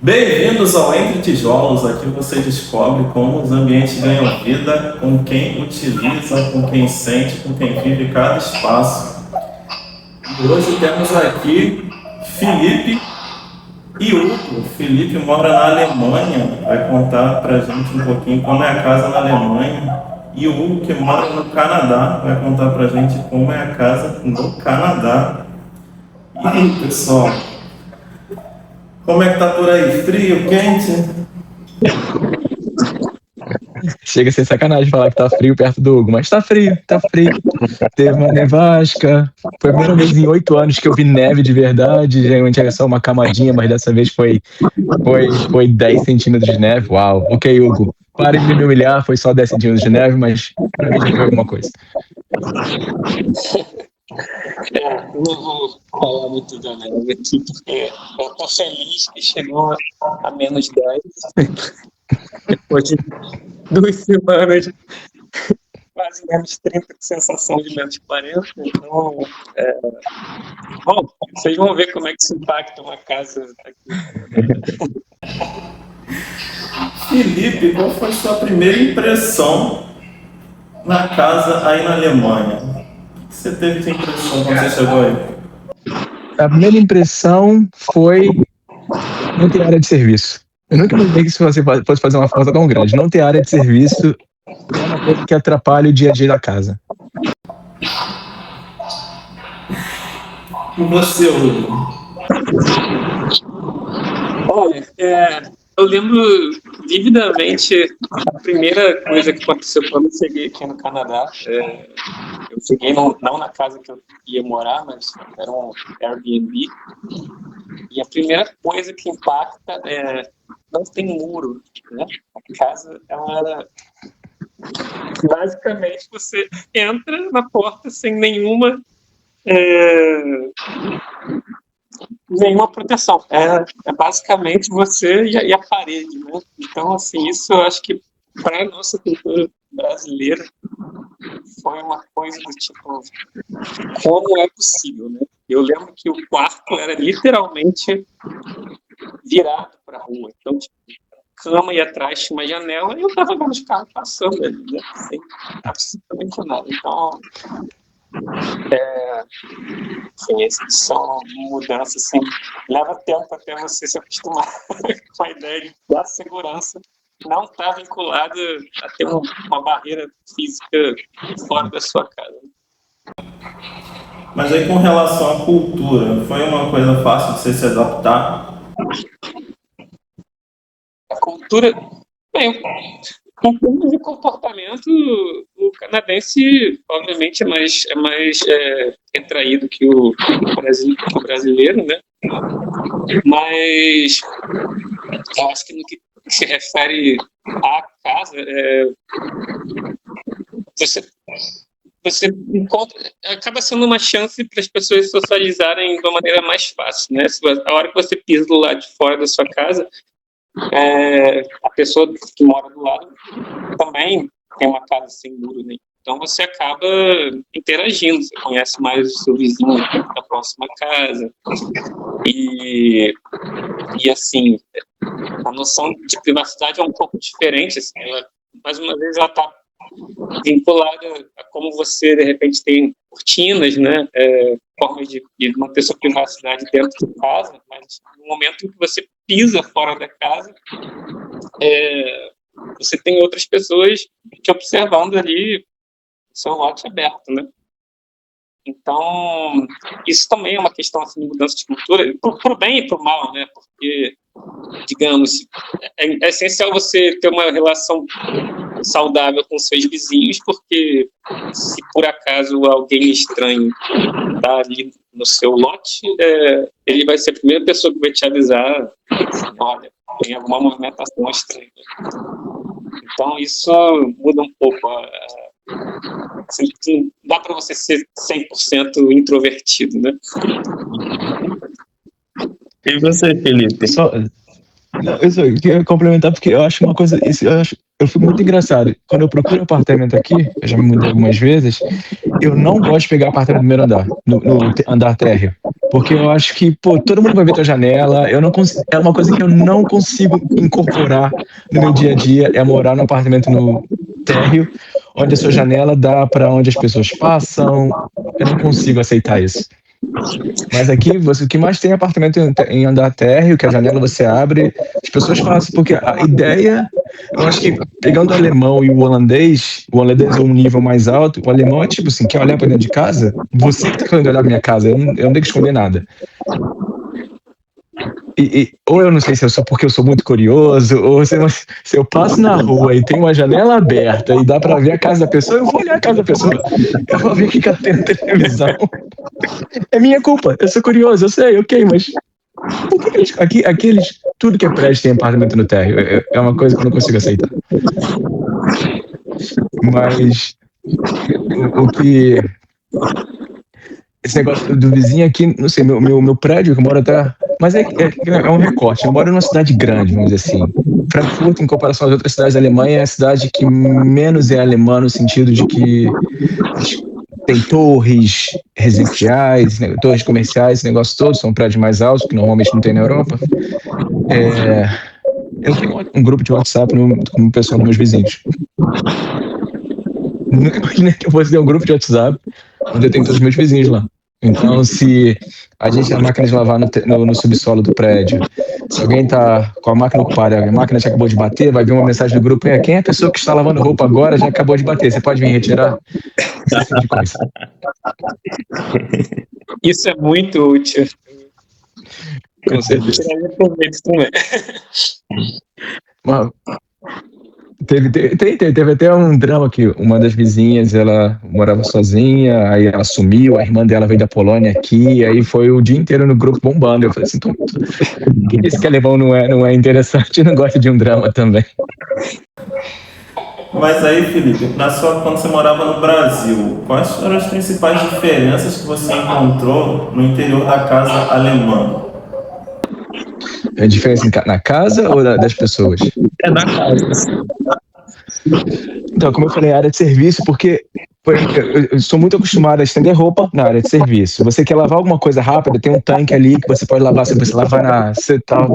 Bem-vindos ao Entre Tijolos. Aqui você descobre como os ambientes ganham vida, com quem utiliza, com quem sente, com quem vive cada espaço. E hoje temos aqui Felipe e Hugo. Felipe mora na Alemanha, vai contar pra gente um pouquinho como é a casa na Alemanha. E o Hugo, que mora no Canadá, vai contar pra gente como é a casa no Canadá. E aí, pessoal? Como é que tá por aí? Frio, quente? Chega a ser sacanagem falar que tá frio perto do Hugo, mas tá frio, tá frio. Teve uma nevasca. Foi a primeira vez em 8 anos que eu vi neve de verdade. Geralmente era só uma camadinha, mas dessa vez foi 10 centímetros de neve. Uau, ok, Hugo. Pare de me humilhar, foi só 10 centímetros de neve, mas para mim já foi alguma coisa. Não vou falar muito da neve aqui, porque eu tô feliz que chegou a menos 10. Depois de 2 semanas, quase menos 30, com sensação de menos 40. Então, bom, vocês vão ver como é que isso impacta uma casa aqui. Felipe, qual foi a sua primeira impressão na casa aí na Alemanha? O que você teve de impressão quando você chegou aí? A primeira impressão foi não ter área de serviço. Eu nunca imaginei que se você fosse fazer uma falta tão grande. Não ter área de serviço é uma coisa que atrapalha o dia a dia da casa. E você, Hugo? Olha, eu lembro vividamente a primeira coisa que aconteceu quando eu cheguei aqui no Canadá. Eu cheguei não na casa que eu ia morar, mas era um Airbnb. E a primeira coisa que impacta é não tem muro, né? A casa, ela era... Basicamente, você entra na porta sem nenhuma proteção. É basicamente você e a parede, né? Então, assim, isso eu acho que para a nossa cultura brasileira foi uma coisa do tipo, como é possível, né? Eu lembro que o quarto era literalmente virado para a rua. Então, tipo, cama e atrás tinha uma janela e eu tava vendo os carros passando ali, né? Sem absolutamente nada. Então, assim, são mudanças, assim, leva tempo até você se acostumar com a ideia da segurança não está vinculada a ter uma barreira física fora da sua casa. Mas aí com relação à cultura, foi uma coisa fácil de você se adaptar? A cultura... Bem, em termos de comportamento, o canadense, obviamente, é mais retraído que o brasileiro, né? Mas eu acho que no que se refere à casa, você encontra, acaba sendo uma chance para as pessoas socializarem de uma maneira mais fácil, né? A hora que você pisa do lado de fora da sua casa, a pessoa que mora do lado também tem uma casa sem muro, né? Então você acaba interagindo, você conhece mais o seu vizinho da próxima casa e assim, a noção de privacidade é um pouco diferente, assim, mais uma vez ela está vinculada a como você de repente tem cortinas, né, formas de manter sua privacidade dentro de casa, mas no momento em que você pisa fora da casa, você tem outras pessoas te observando ali, seu lote aberto, né? Então, isso também é uma questão assim, de mudança de cultura, pro bem e pro mal, né? Porque, digamos, é essencial você ter uma relação saudável com seus vizinhos, porque se por acaso alguém estranho está ali no seu lote, ele vai ser a primeira pessoa que vai te avisar, olha, tem alguma movimentação estranha. Então, isso muda um pouco. Não dá para você ser 100% introvertido, né? E você, Felipe? Não, eu só queria complementar porque eu acho uma coisa, eu fico muito engraçado. Quando eu procuro apartamento aqui, eu já me mudei algumas vezes, eu não gosto de pegar apartamento no primeiro andar, no andar térreo. Porque eu acho que, pô, todo mundo vai ver tua janela, eu não consigo, é uma coisa que eu não consigo incorporar no meu dia a dia, é morar num apartamento no térreo, onde a sua janela dá para onde as pessoas passam. Eu não consigo aceitar isso. Mas aqui, o que mais tem é apartamento em andar térreo, que a janela você abre, as pessoas passam, porque a ideia, eu acho que pegando o alemão e o holandês é um nível mais alto, o alemão é tipo assim, quer olhar para dentro de casa? Você que tá querendo olhar pra minha casa, eu não tenho que esconder nada. Ou eu não sei se é só porque eu sou muito curioso, ou se eu passo na rua e tem uma janela aberta e dá pra ver a casa da pessoa, eu vou olhar a casa da pessoa, eu vou ver o que ela tem na televisão. É minha culpa, eu sou curioso, eu sei, ok, mas por que aqueles, tudo que é prédio tem apartamento no térreo? É uma coisa que eu não consigo aceitar. Mas o que... Esse negócio do vizinho aqui, não sei, meu prédio, que eu moro até... Mas é um recorte. Eu moro numa cidade grande, vamos dizer assim. Frankfurt, em comparação às outras cidades da Alemanha, é a cidade que menos é alemã no sentido de que tem torres residenciais, né, torres comerciais, esse negócio todo, são prédios mais altos, que normalmente não tem na Europa. Eu tenho um grupo de WhatsApp com o pessoal dos meus vizinhos. Nunca imaginei que eu fosse ter um grupo de WhatsApp onde eu tenho todos os meus vizinhos lá. Então, se a gente tem a máquina de lavar no subsolo do prédio, se alguém tá com a máquina ocupada, a máquina já acabou de bater, vai vir uma mensagem do grupo, quem é a pessoa que está lavando roupa agora já acabou de bater, você pode vir retirar? Esse tipo de coisa. Isso é muito útil. Com certeza. Teve até um drama que uma das vizinhas, ela morava sozinha, aí ela sumiu, a irmã dela veio da Polônia aqui, aí foi o dia inteiro no grupo bombando. Eu falei assim, quem disse que alemão não é interessante e não gosta de um drama também? Mas aí, Felipe, quando você morava no Brasil, quais foram as principais diferenças que você encontrou no interior da casa alemã? A diferença na casa ou das pessoas? É na casa. Então, como eu falei, área de serviço, porque eu sou muito acostumado a estender roupa na área de serviço. Você quer lavar alguma coisa rápida, tem um tanque ali que você pode lavar, se você lavar você tá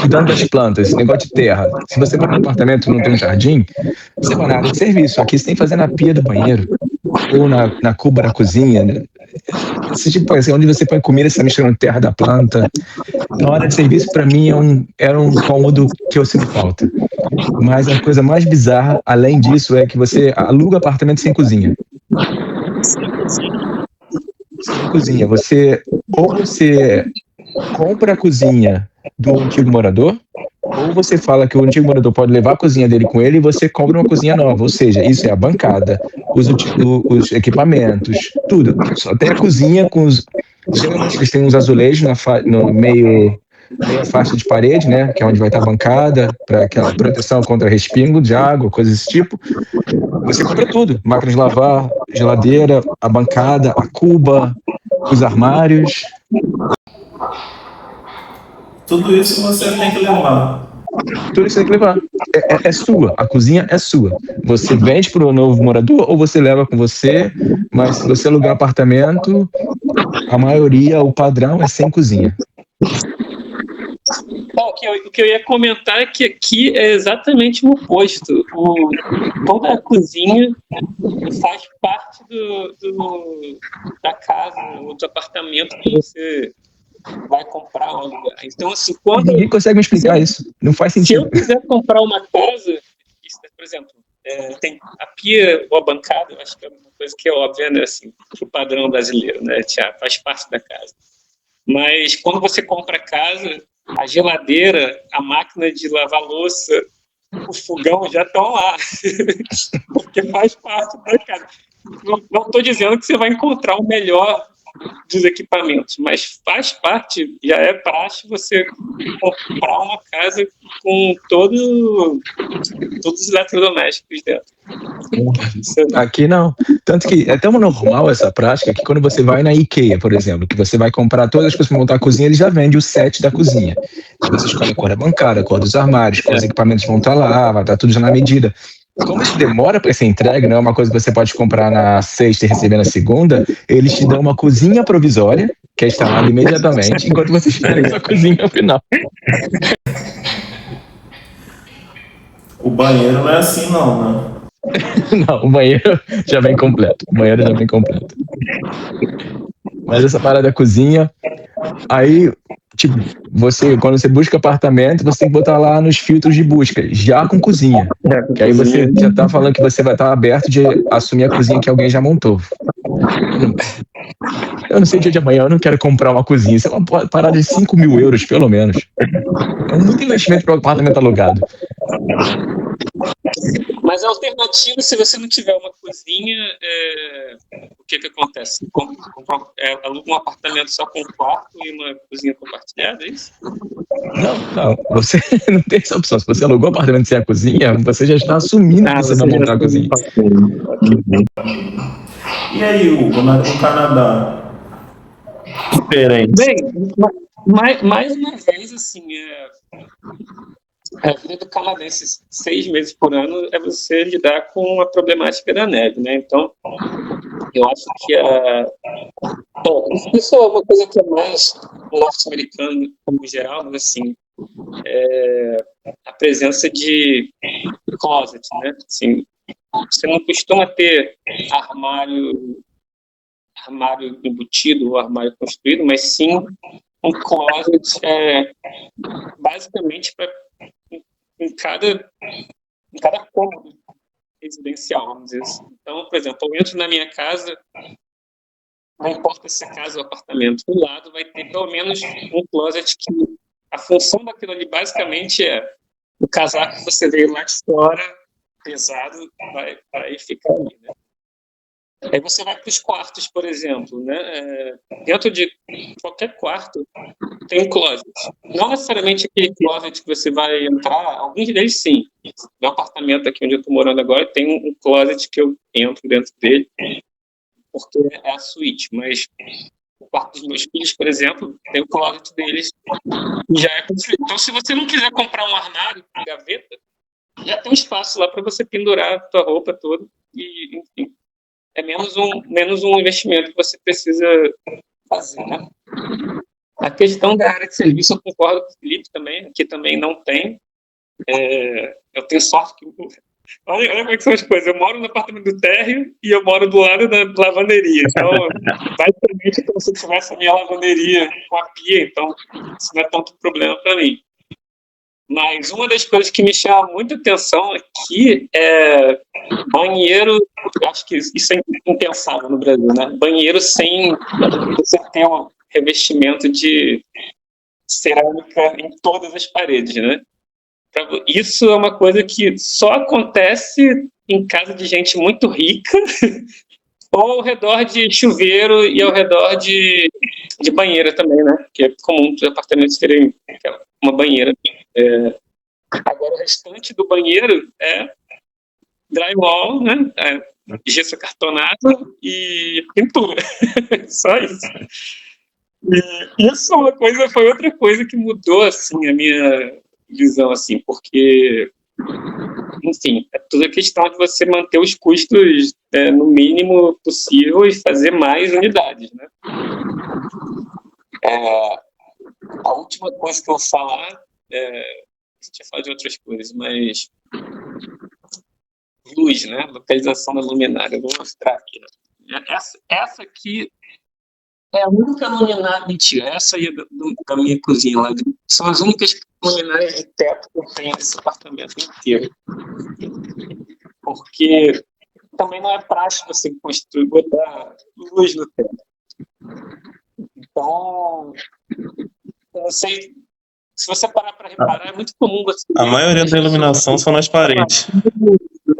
cuidando das plantas, esse negócio de terra. Se você vai no apartamento e não tem um jardim, você vai na área de serviço. Aqui você tem que fazer na pia do banheiro, ou na cuba da cozinha, né? Esse tipo de coisa, onde você põe comida, você está misturando terra da planta. Na hora de serviço, para mim, era um cômodo que eu sinto falta. Mas a coisa mais bizarra, além disso, é que você aluga apartamento sem cozinha. Sem cozinha. Ou você compra a cozinha do antigo morador, ou você fala que o antigo morador pode levar a cozinha dele com ele e você compra uma cozinha nova. Ou seja, isso é a bancada, os equipamentos, tudo. Só tem a cozinha com os... Geralmente eles têm uns azulejos no meia faixa de parede, né? Que é onde vai estar a bancada, para aquela proteção contra respingo de água, coisas desse tipo. Você compra tudo. Máquina de lavar, geladeira, a bancada, a cuba, os armários. Tudo isso você tem que levar. Tudo isso tem que levar. É sua. A cozinha é sua. Você vende para o novo morador ou você leva com você, mas se você alugar apartamento, a maioria, o padrão é sem cozinha. O que eu ia comentar é que aqui é exatamente o oposto. Toda a cozinha faz parte da casa ou do apartamento que você vai comprar um lugar. Então, assim, Ninguém consegue me explicar isso. Não faz sentido. Se eu quiser comprar uma casa, por exemplo, tem a pia ou a bancada, eu acho que é uma coisa que é óbvia, né, assim, pro padrão brasileiro, né, faz parte da casa. Mas quando você compra a casa, a geladeira, a máquina de lavar louça, o fogão já estão lá, porque faz parte da casa. Não estou dizendo que você vai encontrar o melhor dos equipamentos, mas faz parte, já é praxe você comprar uma casa com todos os eletrodomésticos dentro. Aqui não. Tanto que é tão normal essa prática que quando você vai na IKEA, por exemplo, que você vai comprar todas as coisas para montar a cozinha, ele já vende o set da cozinha. Se você escolhe a cor da bancada, a cor dos armários, quais equipamentos vão estar lá, vai estar tudo já na medida. Como isso demora para ser entregue, não é uma coisa que você pode comprar na sexta e receber na segunda, eles te dão uma cozinha provisória, que é instalada imediatamente, enquanto você espera a sua cozinha final. O banheiro não é assim, não, né? Não, o banheiro já vem completo. O banheiro já vem completo. Mas essa parada da cozinha, aí, tipo, quando você busca apartamento, você tem que botar lá nos filtros de busca, já com cozinha. Que aí você já tá falando que você vai estar aberto de assumir a cozinha que alguém já montou. Eu não sei, dia de amanhã eu não quero comprar uma cozinha. Isso é uma parada de 5 mil euros, pelo menos. É muito investimento para um apartamento alugado. Mas a alternativa, se você não tiver uma cozinha, o que acontece? Aluga um apartamento só com um quarto e uma cozinha compartilhada, é isso? Não, você não tem essa opção. Se você alugou um apartamento sem a cozinha, você já está assumindo que você vai montar a cozinha. E aí, Hugo, no Canadá? Diferente. Bem, mais uma vez, assim, a vida do canadense 6 meses por ano é você lidar com a problemática da neve, né? Então, eu acho que bom, isso é uma coisa que é mais norte-americano como geral, mas assim, a presença de closet, né? Assim, você não costuma ter armário embutido ou armário construído, mas sim um closet basicamente em cada cômodo residencial, vamos dizer assim. Então, por exemplo, eu entro na minha casa, não importa se é casa ou apartamento, do lado vai ter pelo menos um closet que a função daquilo ali basicamente é o casaco que você veio lá de fora, pesado, vai ficar ali, né? Aí você vai para os quartos, por exemplo, né? Dentro de qualquer quarto tem um closet. Não necessariamente aquele closet que você vai entrar, alguns deles sim. No apartamento aqui onde eu estou morando agora tem um closet que eu entro dentro dele, porque é a suíte. Mas o quarto dos meus filhos, por exemplo, tem o closet deles e já é construído. Então, se você não quiser comprar um armário com gaveta, já tem um espaço lá para você pendurar a tua roupa toda e, enfim, é menos um investimento que você precisa fazer, né? A questão da área de serviço, eu concordo com o Felipe também, que também não tem. Eu tenho sorte que... Olha como é que são as coisas. Eu moro no apartamento do térreo e eu moro do lado da lavanderia. Então, basicamente, é como se eu tivesse a minha lavanderia com a pia. Então, isso não é tanto problema para mim. Mas uma das coisas que me chama muita atenção aqui é banheiro. Eu acho que isso é impensável no Brasil, né? Banheiro sem você ter um revestimento de cerâmica em todas as paredes, né? Isso é uma coisa que só acontece em casa de gente muito rica ou ao redor de chuveiro e ao redor de banheira também, né? Que é comum os apartamentos terem uma banheira. Agora, o restante do banheiro é drywall, né? Gesso cartonado e pintura. Só isso. E isso foi outra coisa que mudou, assim, a minha visão, assim, porque, enfim, é toda a questão de você manter os custos no mínimo possível e fazer mais unidades, né? A última coisa que eu vou falar, a gente ia falar de outras coisas, mas luz, né? Localização da luminária, eu vou mostrar aqui. Essa aqui é a única luminária, mentira, essa aí é da minha cozinha lá. São as únicas luminárias de teto que eu tenho nesse apartamento inteiro. Porque também não é prático você construir, botar luz no teto. Então, eu não sei se você parar para reparar, é muito comum você A ver maioria as da pessoas iluminação são nas paredes.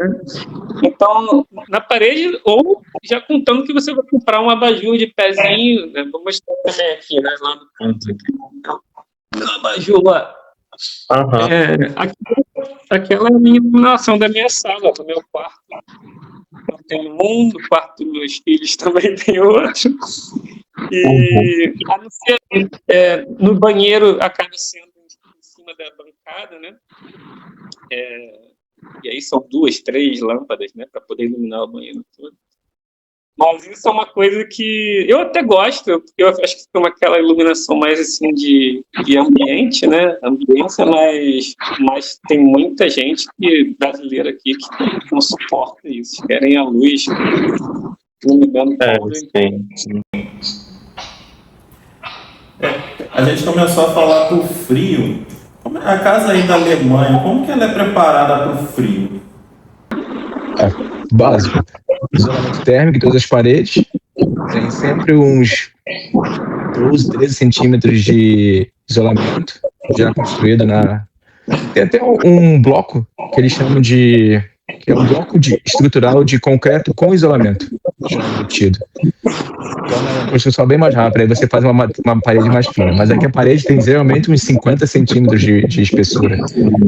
né? Então, na parede, ou já contando que você vai comprar um abajur de pezinho, né? Vou mostrar também aqui, né? Lá no canto. Meu abajur lá. Aham. Aquela é a minha iluminação da minha sala, do meu quarto. Eu tenho um, no quarto dos meus filhos também tem outro. E a não ser, no banheiro acaba sendo em cima da bancada, né? E aí são 2, 3 lâmpadas, né, para poder iluminar o banheiro todo. Mas isso é uma coisa que eu até gosto, porque eu acho que fica aquela iluminação mais assim de ambiente, né? Ambiência, mas tem muita gente brasileira aqui que não suporta isso, querem a luz iluminando tudo. Sim. A gente começou a falar do frio. A casa aí da Alemanha, como que ela é preparada para o frio? Básico. Isolamento térmico em todas as paredes. Tem sempre uns 12, 13 centímetros de isolamento já construído na... Tem até um bloco que eles chamam de... que é um bloco estrutural de concreto com isolamento já embutido. Então é uma construção bem mais rápida, aí você faz uma parede mais fina. Mas aqui a parede tem geralmente uns 50 centímetros de espessura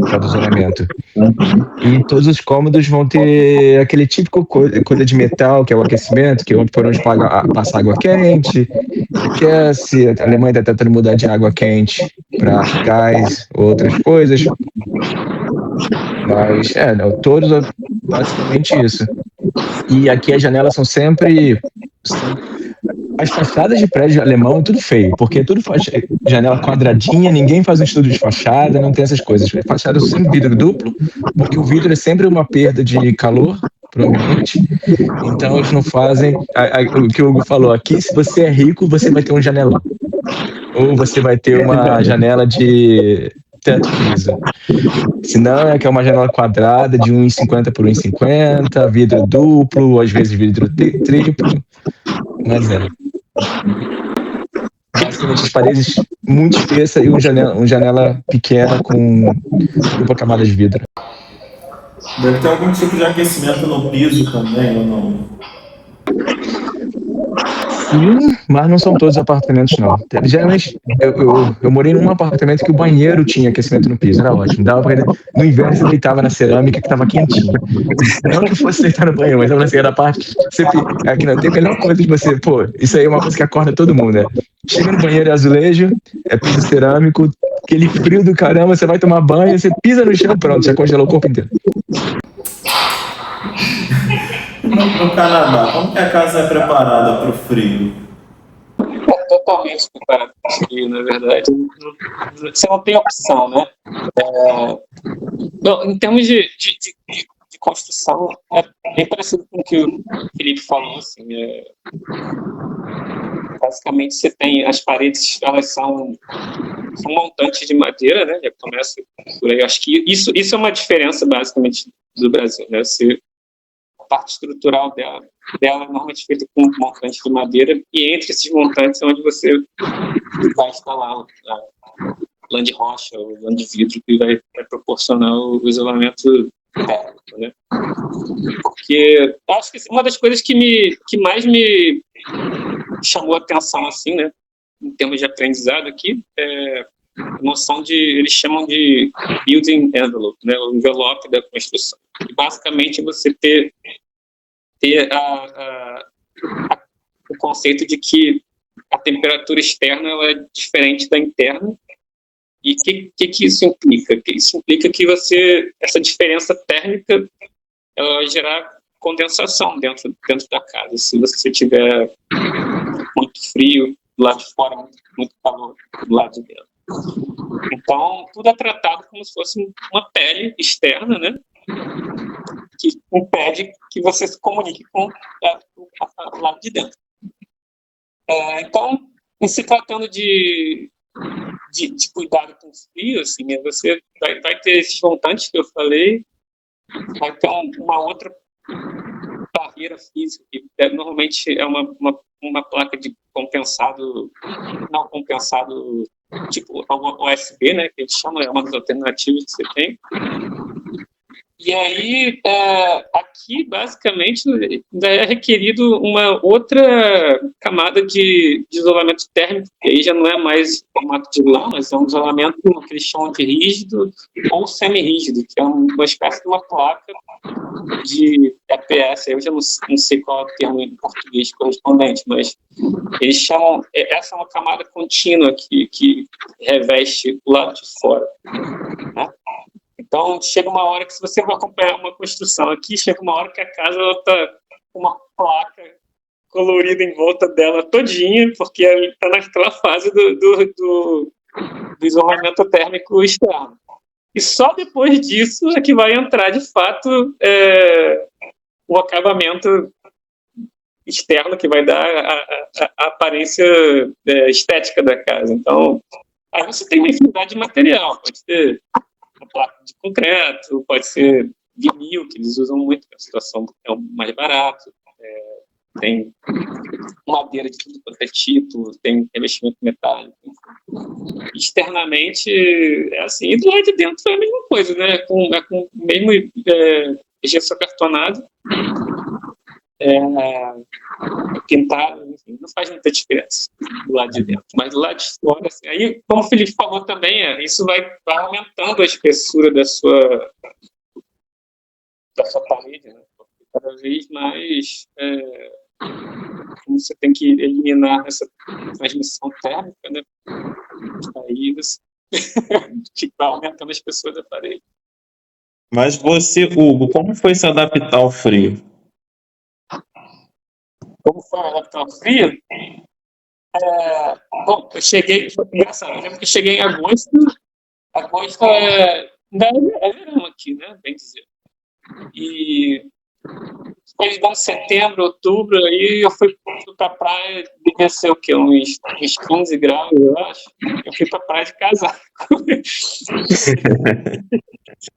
para do isolamento. E todos os cômodos vão ter aquele típico coisa de metal, que é o aquecimento, que é onde por onde passa água quente, aquece. A Alemanha está tentando mudar de água quente para gás, outras coisas. Mas, não, todos basicamente isso. E aqui as janelas são sempre... As fachadas de prédio alemão é tudo feio, porque é tudo janela quadradinha, ninguém faz um estudo de fachada, não tem essas coisas. Fachada é sempre vidro duplo, porque o vidro é sempre uma perda de calor para o ambiente. Então eles não fazem... o que o Hugo falou, aqui se você é rico, você vai ter um janelão. Ou você vai ter uma janela de teto liso. Se não, é que é uma janela quadrada de 1,50 por 1,50, vidro duplo, ou às vezes vidro triplo. Mas basicamente as paredes muito espessas e uma janela pequena com dupla camada de vidro. Deve ter algum tipo de aquecimento no piso também, ou não? Sim, mas não são todos os apartamentos, não. Geralmente, eu morei num apartamento que o banheiro tinha aquecimento no piso, era ótimo. Dava pra... No inverno você deitava na cerâmica que estava quentinha. Não que fosse deitar no banheiro, mas na segunda parte, aqui não tem a melhor coisa de você, isso aí é uma coisa que acorda todo mundo, né? Chega no banheiro, é azulejo, é piso cerâmico, aquele frio do caramba, você vai tomar banho, você pisa no chão, pronto, já congelou o corpo inteiro. No Canadá, como que a casa é preparada para o frio? Totalmente preparado para o frio, na verdade. Você não tem opção, né? Bom, em termos de construção, é bem parecido com o que o Felipe falou. Assim, basicamente, você tem as paredes, elas são montantes de madeira, né? Já começa por aí. Acho que isso é uma diferença, basicamente, do Brasil, né? A parte estrutural dela é normalmente feita com montantes de madeira, e entre esses montantes é onde você vai instalar a lã de rocha, ou lã de vidro, que vai proporcionar o isolamento térmico, né? Porque acho que uma das coisas que mais me chamou a atenção, assim, né, em termos de aprendizado aqui, é a noção eles chamam de building envelope, né, o envelope da construção. E basicamente você ter o conceito de que a temperatura externa ela é diferente da interna. E o que isso implica? Isso implica que essa diferença térmica ela vai gerar condensação dentro da casa. Se você tiver muito frio do lado de fora, muito calor do lado de dentro. Então, tudo é tratado como se fosse uma pele externa, né? Que impede que você se comunique com o lado de dentro. Então, em se tratando de cuidado com o frio, assim, você vai ter esses montantes que eu falei, vai ter uma outra barreira física, que normalmente é uma placa de compensado, não compensado tipo USB, né, que a gente chama, é uma das alternativas que você tem. E aí, aqui, basicamente, é requerido uma outra camada de isolamento térmico, que aí já não é mais o formato de lã, mas é um isolamento que eles chamam de rígido ou semi-rígido, que é uma espécie de uma placa de EPS. Eu já não sei qual é o termo em português correspondente, mas eles chamam... Essa é uma camada contínua que reveste o lado de fora, né? Então, chega uma hora que, se você vai acompanhar uma construção aqui, chega uma hora que a casa está com uma placa colorida em volta dela todinha, porque está naquela fase do isolamento térmico externo. E só depois disso é que vai entrar, de fato, o acabamento externo, que vai dar a aparência estética da casa. Então, aí você tem uma infinidade de material, pode ser uma placa de concreto, pode ser vinil, que eles usam muito, que a situação é mais barato, tem madeira de tudo quanto é tipo, tem revestimento metálico. Externamente é assim, e do lado de dentro é a mesma coisa, né? Com o mesmo gesso acartonado, pintado, enfim, não faz muita diferença do lado de dentro, mas do lado de fora, assim, aí, como o Felipe falou também, isso vai aumentando a espessura da sua parede, né? Porque cada vez mais como você tem que eliminar essa transmissão térmica, né? Aí você vai aumentando a espessura da parede. Mas você, Hugo, como foi se adaptar ao frio? Como foi adaptar ao frio? Bom, eu cheguei, foi engraçado, eu lembro que eu cheguei em agosto. Agosto ainda é verão aqui, né? Bem dizer. E depois de setembro, outubro, aí eu fui pra praia, devia ser o quê? Uns 15 graus, eu acho. Eu fui pra praia de casaco.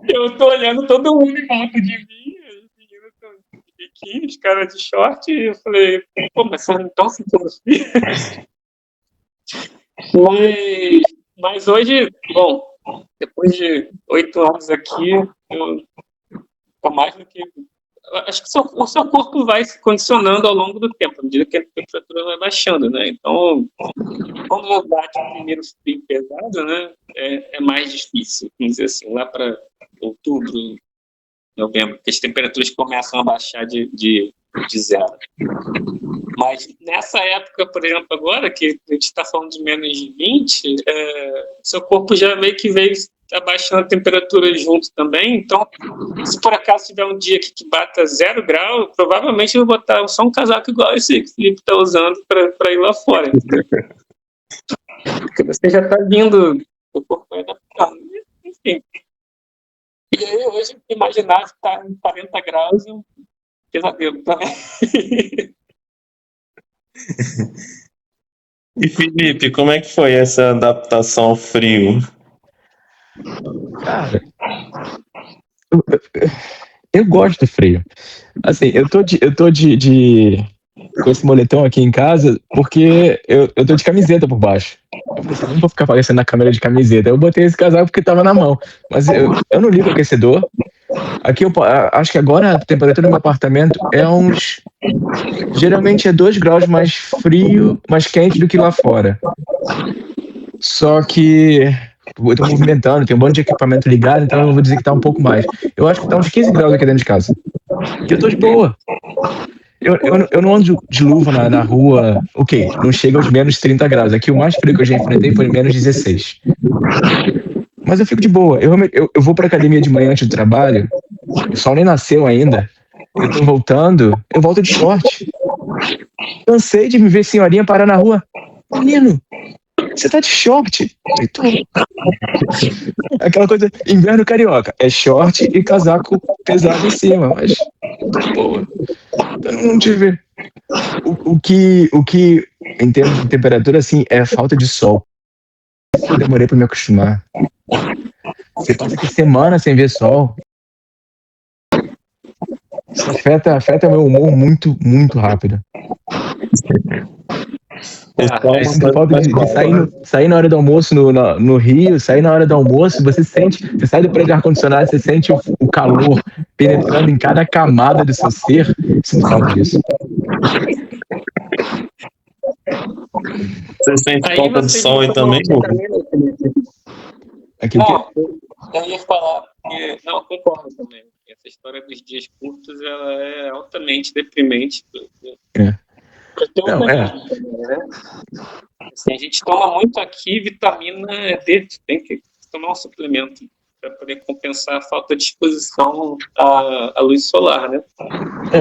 Eu tô olhando todo mundo em volta de mim, os meninos estão de biquíni, os caras de short, e eu falei, pô, mas vocês não estão sentindo frio? Mas hoje, bom, depois de 8 anos aqui, eu tô mais do que... Acho que o seu corpo vai se condicionando ao longo do tempo, à medida que a temperatura vai baixando, né? Então, quando bate o primeiro frio pesado, né, é mais difícil, vamos dizer assim, lá para outubro, novembro, que as temperaturas começam a baixar de zero. Mas nessa época, por exemplo, agora, que a gente está falando de menos de 20, seu corpo já meio que veio abaixando a temperatura junto também. Então, se por acaso tiver um dia que bata 0 grau, provavelmente eu vou botar só um casaco igual esse que o Felipe está usando para ir lá fora. Porque você já está vindo, o corpo vai adaptando. Enfim. E aí, hoje, imaginar que está em 40 graus é um pesadelo também. E Felipe, como é que foi essa adaptação ao frio? Cara, eu gosto do frio. Assim, eu tô com esse moletom aqui em casa porque eu tô de camiseta por baixo. Eu falei assim, não vou ficar aparecendo na câmera de camiseta. Eu botei esse casaco porque tava na mão. Mas eu não ligo o aquecedor. Aqui eu acho que agora a temperatura do meu apartamento geralmente é 2 graus mais frio, mais quente do que lá fora. Só que eu tô movimentando, tem um monte de equipamento ligado, então eu vou dizer que tá um pouco mais. Eu acho que tá uns 15 graus aqui dentro de casa. E eu tô de boa. Eu não ando de luva na rua. Ok, não chega aos menos 30 graus. Aqui o mais frio que eu já enfrentei foi menos 16. Mas eu fico de boa. Eu vou pra academia de manhã antes do trabalho. O sol nem nasceu ainda. Eu tô voltando. Eu volto de short. Cansei de me ver senhorinha parar na rua. Menino, você tá de short? Eu tô. Aquela coisa, inverno carioca. É short e casaco pesado em cima. Mas tô de boa. Eu não tive. O que, em termos de temperatura, assim, é a falta de sol. Eu demorei pra me acostumar. Você passa aqui semana sem ver sol. Isso afeta meu humor muito, muito rápido. Pessoal, uma Sinto coisa falta mais de sair na hora do almoço no Rio, sair na hora do almoço, você sai do prédio de ar-condicionado, você sente o calor penetrando em cada camada do seu ser. Sinto falta disso. Você sente Aí falta do você sol aí me falou também, uma Hugo? vitamina, Felipe. Aquilo que. Não, eu ia falar que, não, concordo também. Essa história dos dias curtos, ela é altamente deprimente É. para teu Não, organismo também, né? Assim, a gente toma muito aqui vitamina D, tem que tomar um suplemento para poder compensar a falta de exposição à luz solar, né?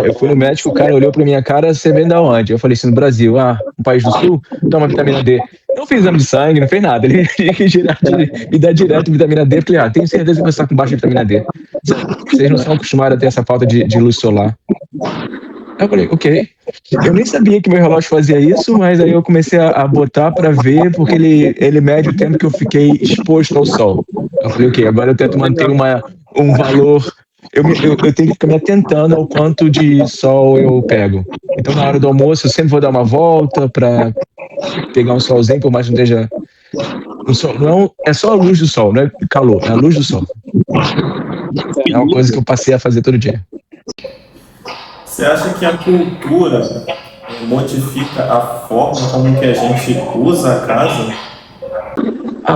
Eu fui no médico, o cara olhou pra minha cara, você vem da onde? Eu falei assim, no Brasil, um país do sul, toma vitamina D. Eu não fiz exame de sangue, não fez nada. Ele me dá direto vitamina D. Eu falei, tenho certeza que você está com baixa vitamina D. Vocês não são acostumados a ter essa falta de luz solar. Aí eu falei, ok. Eu nem sabia que meu relógio fazia isso, mas aí eu comecei a botar pra ver, porque ele mede o tempo que eu fiquei exposto ao sol. Eu falei, ok, agora eu tento manter um valor. Eu tenho que ficar me atentando ao quanto de sol eu pego. Então, na hora do almoço, eu sempre vou dar uma volta para pegar um solzinho, por mais que não esteja. O sol, não, é só a luz do sol, não é calor, é a luz do sol. É uma coisa que eu passei a fazer todo dia. Você acha que a cultura modifica a forma como que a gente usa a casa?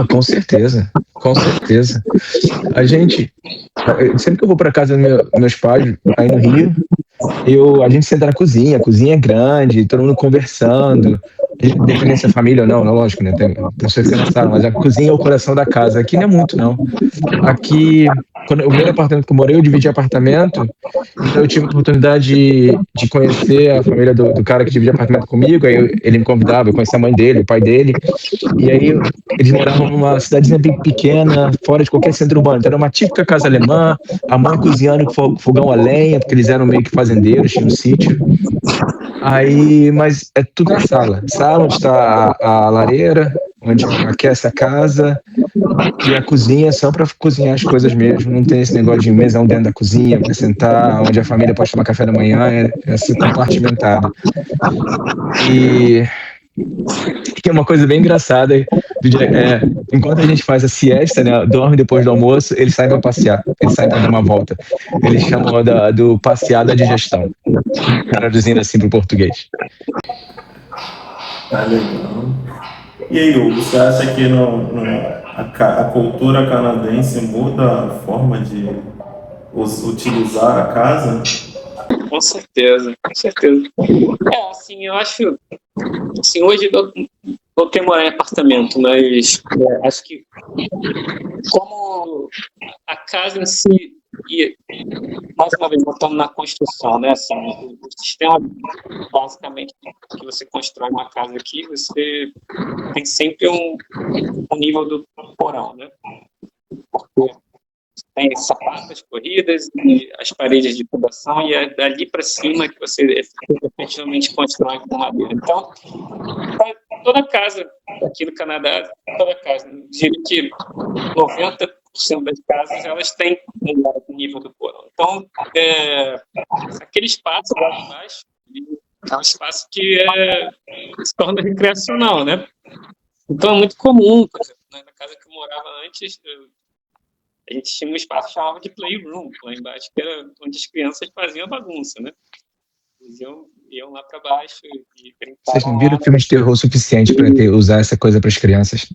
Com certeza, com certeza. A gente, sempre que eu vou para casa dos meus pais, aí no Rio, a gente senta na cozinha, a cozinha é grande, todo mundo conversando, dependendo se é família ou não, lógico, né? Tem pessoas que não sabem, mas a cozinha é o coração da casa. Aqui não é muito, não. Aqui, quando o primeiro apartamento que eu morei, eu dividi apartamento, então eu tive a oportunidade de conhecer a família do cara que dividia apartamento comigo, aí ele me convidava, eu conheci a mãe dele, o pai dele, e aí eles moravam numa cidadezinha bem pequena, fora de qualquer centro urbano, então era uma típica casa alemã, a mãe cozinhando com fogão a lenha, porque eles eram meio que fazendeiros, tinham um sítio. Aí, mas é tudo na sala. Sala onde está a lareira, onde aquece a casa, e a cozinha é só para cozinhar as coisas mesmo. Não tem esse negócio de mesão dentro da cozinha para sentar, onde a família pode tomar café da manhã, é assim compartimentado. E é uma coisa bem engraçada. Enquanto a gente faz a siesta, né, dorme depois do almoço, eles saem para passear, eles saem para dar uma volta. Eles chamam do passear da digestão, traduzindo assim para o português. Tá legal. E aí, Hugo, você acha que a cultura canadense muda a forma de utilizar a casa? Com certeza, com certeza. Assim, eu acho, assim, hoje eu tenho morar em apartamento, mas acho que como a casa em si, e mais uma vez voltando na construção, né? Assim, o sistema basicamente que você constrói uma casa aqui, você tem sempre um nível do porão, né? Porque tem sapatas corridas e as paredes de fundação, e é dali para cima que você efetivamente constrói com madeira. Então, toda casa aqui no Canadá, toda casa, diria que 90% das casas, elas têm um nível do porão. Então, aquele espaço lá embaixo é um espaço que se torna recreacional, né? Então, é muito comum, por exemplo, na casa que eu morava antes, a gente tinha um espaço que chamava de playroom lá embaixo, que era onde as crianças faziam bagunça, né? Eles iam lá para baixo e brincavam. Vocês não viram filme de terror suficiente para usar essa coisa para as crianças?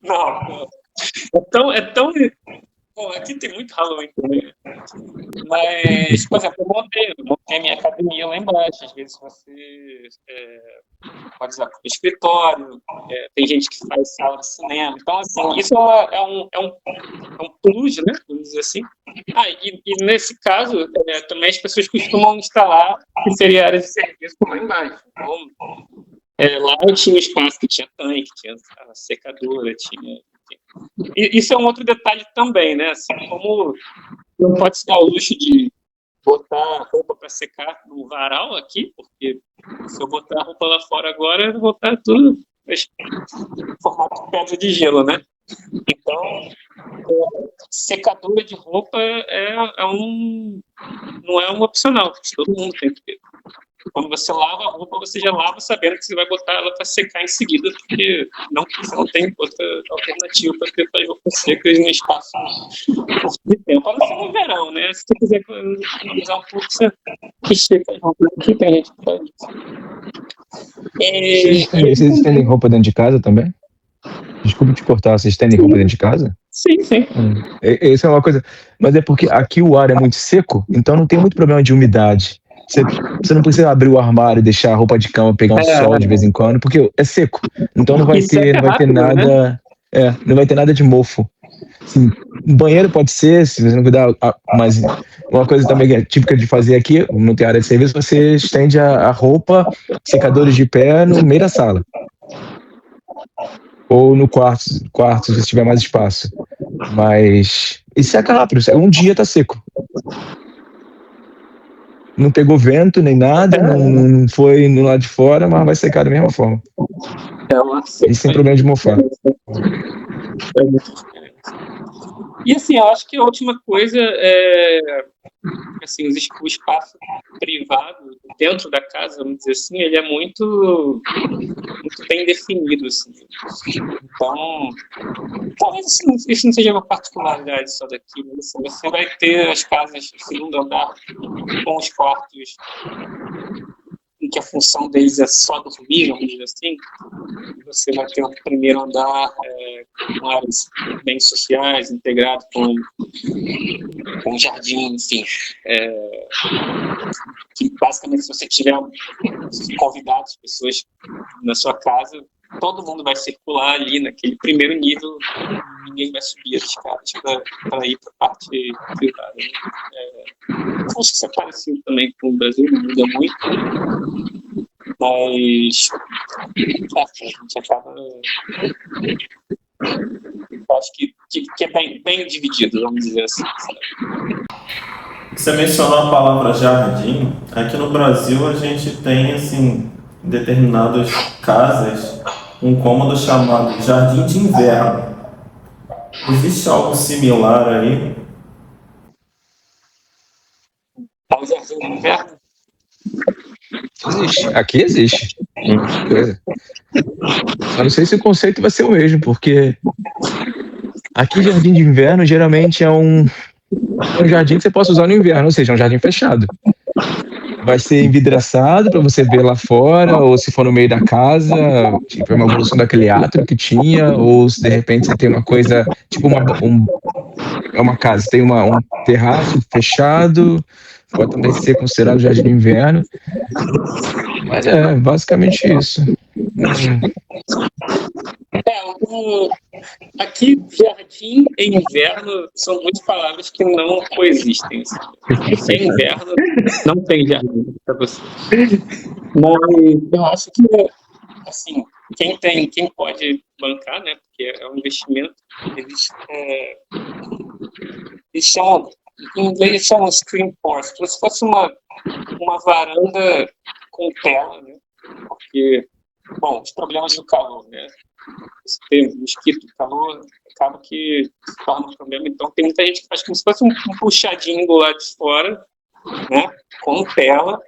Não. É tão... Bom, aqui tem muito Halloween também. Mas, por exemplo, eu montei a minha academia lá embaixo. Às vezes você pode usar para o escritório, tem gente que faz sala de cinema. Então, assim, isso é um plus, né? Vamos dizer assim. E nesse caso, também as pessoas costumam instalar que seria área de serviço lá embaixo. Então, lá eu tinha um espaço que tinha tanque, tinha a secadora, tinha... E isso é um outro detalhe também, né? Assim, como não pode se dar o luxo de botar roupa para secar no varal aqui, porque se eu botar a roupa lá fora agora, eu vou botar tudo em formato de pedra de gelo, né? Então, secadora de roupa não é um opcional, todo mundo tem que ter. quando você lava a roupa, você já lava sabendo que você vai botar ela para secar em seguida, porque você não tem outra alternativa para ter as roupas secas no espaço curto de tempo. A não ser no verão, né? Se você quiser economizar um pouco, você estica as roupas aqui, tem gente que faz isso. Vocês estendem roupa dentro de casa também? Desculpa te cortar, vocês estendem roupa dentro de casa? Sim, sim. Isso é uma coisa. Mas é porque aqui o ar é muito seco, então não tem muito problema de umidade. Você não precisa abrir o armário e deixar a roupa de cama pegar um sol de vez em quando, porque é seco. Então não vai ter nada. Né? Não vai ter nada de mofo. Assim, banheiro pode ser, se você não cuidar, mas uma coisa também que é típica de fazer aqui, não tem área de serviço, você estende a roupa, secadores de pé no meio da sala. Ou no quarto, se tiver mais espaço. Mas e seca rápido, um dia tá seco. Não pegou vento nem nada, não foi no lado de fora, mas vai secar da mesma forma. E sem problema de mofar. E assim, eu acho que a última coisa é assim, o espaço privado dentro da casa, vamos dizer assim, ele é muito bem definido, assim. Então, talvez isso não seja uma particularidade só daqui, mas assim, você vai ter as casas de segundo andar com os quartos em que a função deles é só dormir, vamos dizer assim. Você vai ter o primeiro andar com áreas bem sociais, integrado com um jardim, enfim. Que basicamente, se você tiver convidados, pessoas na sua casa, todo mundo vai circular ali naquele primeiro nível, ninguém vai subir as escadas para ir para a parte privada. Acho que isso é parecido também com o Brasil, não muda muito, mas a gente acaba. Acho que é bem dividido, vamos dizer assim. Você mencionou a palavra jardim. Aqui no Brasil a gente tem, assim, em determinadas casas, um cômodo chamado jardim de inverno. Existe algo similar aí? Ao jardim de inverno? Existe. Aqui existe. Só não sei se o conceito vai ser o mesmo, porque aqui jardim de inverno geralmente é um jardim que você possa usar no inverno, ou seja, é um jardim fechado. Vai ser envidraçado para você ver lá fora, ou se for no meio da casa, tipo, é uma evolução daquele átrio que tinha, ou se de repente você tem uma coisa, tipo é uma casa, tem um terraço fechado, pode também ser considerado jardim de inverno. Mas é basicamente isso. Aqui, jardim e inverno são duas palavras que não coexistem. Se é inverno, não tem jardim para você. Mas eu acho que, assim, quem pode bancar, né, porque é um investimento, eles chamam, em inglês eles chamam screen porch, como se fosse uma varanda com tela, né, porque, bom, os problemas do calor, né, você tem mosquito, calor, acaba que se torna um problema. Então tem muita gente que faz como se fosse um puxadinho do lado de fora, né, com tela,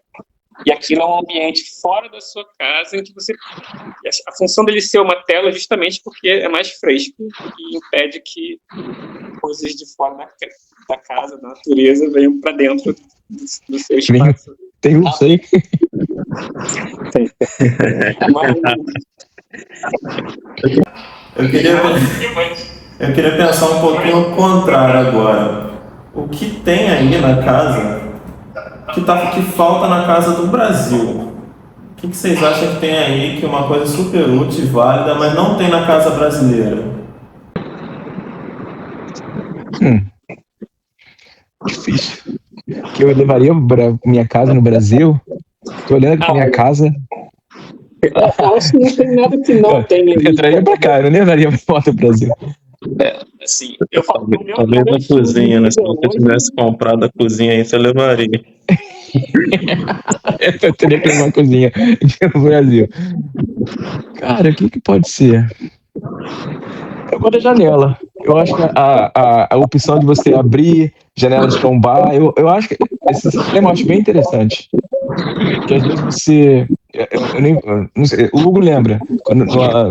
e aquilo é um ambiente fora da sua casa em que você... A função dele ser uma tela é justamente porque é mais fresco e impede que coisas de fora da casa, da natureza, venham para dentro do seu espaço. Tem um aí. Tem. Mas... Eu queria pensar um pouquinho ao contrário agora. O que tem aí na casa que falta na casa do Brasil? O que vocês acham que tem aí que é uma coisa super útil e válida, mas não tem na casa brasileira? Difícil. Que eu levaria para minha casa no Brasil? Tô olhando aqui minha casa. Eu acho que não tem nada que não tem. Eu traria pra cá, eu não levaria foto do Brasil. Assim, eu falo do meu talvez na cozinha, né? Se você tivesse comprado a cozinha aí, você levaria. Eu teria que levar uma cozinha no Brasil. Cara, o que pode ser? Eu vou da janela. Eu acho que a opção de você abrir janela de tombar, eu acho que esse sistema eu acho bem interessante. Que às vezes você. Eu não sei, o Hugo lembra, quando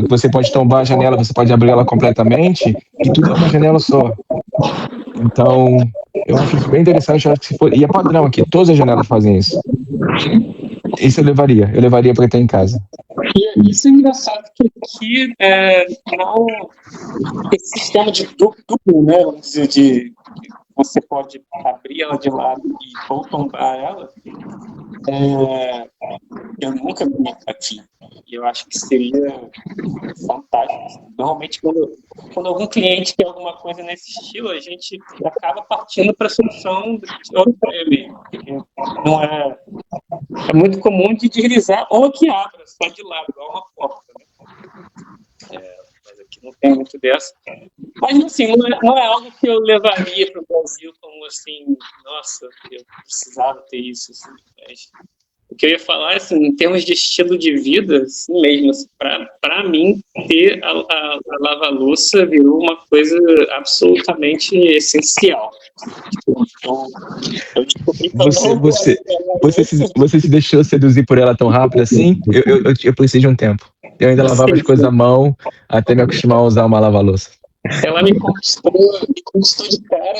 você pode tombar a janela, você pode abrir ela completamente e tudo é uma janela só. Então, eu acho isso bem interessante. Eu acho que se for, e é padrão aqui, todas as janelas fazem isso. Isso eu levaria para ter em casa. E isso é engraçado, que aqui não, esse sistema de duplo, né, vamos dizer, de você pode abrir ela de lado e ou tombar ela, eu nunca vi aqui. E eu acho que seria fantástico. Normalmente, quando algum cliente quer alguma coisa nesse estilo, a gente acaba partindo para a solução de on-prem. Não é muito comum de deslizar ou que abra só de lado, igual uma porta. Né? Mas aqui não tem muito dessa. Mas, assim, não é algo que eu levaria para o Brasil como, assim, nossa, eu precisava ter isso. Assim, mas o que eu ia falar, assim, em termos de estilo de vida, assim mesmo, assim, para mim, ter a lava-louça virou uma coisa absolutamente essencial. Então, eu descobri que Você se deixou seduzir por ela tão rápido assim? Eu precisei de um tempo. Eu ainda lavava as coisas à mão até me acostumar a usar uma lava-louça. Ela me conquistou de cara